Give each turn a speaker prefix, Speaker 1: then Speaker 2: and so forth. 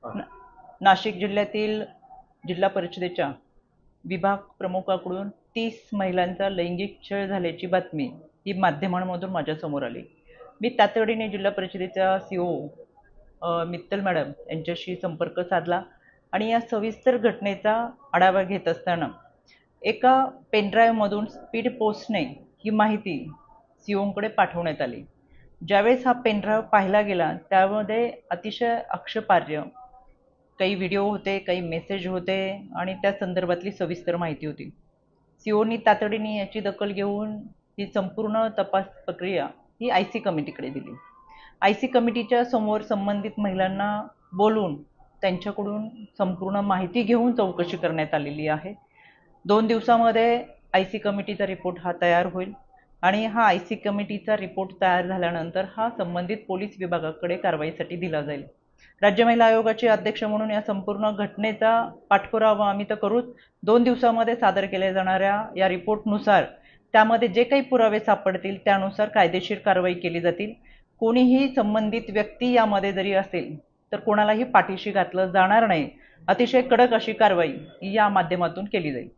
Speaker 1: न- नाशिक जिल्ह्यातील जिल्हा परिषदेच्या विभाग प्रमुखाकडून 30 महिलांचा लैंगिक छळ झाल्याची बातमी ही माध्यमांमधून माझ्यासमोर आली. मी तातडीने जिल्हा परिषदेच्या CO मित्तल मॅडम यांच्याशी संपर्क साधला आणि या सविस्तर घटनेचा आढावा घेत असताना एका पेनड्राईव्हमधून स्पीड पोस्टने ही माहिती COकडे पाठवण्यात आली. ज्यावेळेस हा पेनड्राईव्ह पाहिला गेला त्यामध्ये अतिशय आक्षेपार्ह काही व्हिडिओ होते, काही मेसेज होते आणि त्या संदर्भातली सविस्तर माहिती होती. COनी तातडीने याची दखल घेऊन ही संपूर्ण तपास प्रक्रिया ही IC कमिटीकडे दिली. IC कमिटीच्या समोर संबंधित महिलांना बोलून त्यांच्याकडून संपूर्ण माहिती घेऊन चौकशी करण्यात आलेली आहे. 2 दिवसामध्ये IC कमिटीचा रिपोर्ट हा तयार होईल आणि हा IC कमिटीचा रिपोर्ट तयार झाल्यानंतर हा संबंधित पोलीस विभागाकडे कारवाईसाठी दिला जाईल. राज्य महिला आयोगाचे अध्यक्ष म्हणून या संपूर्ण घटनेचा पाठपुरावा आम्ही तर करूच. 2 दिवसामध्ये सादर केल्या जाणाऱ्या या रिपोर्टनुसार त्यामध्ये जे काही पुरावे सापडतील त्यानुसार कायदेशीर कारवाई केली जातील. कोणीही संबंधित व्यक्ती यामध्ये जरी असेल तर कोणालाही पाठीशी घातलं जाणार नाही. अतिशय कडक अशी कारवाई या माध्यमातून केली जाईल.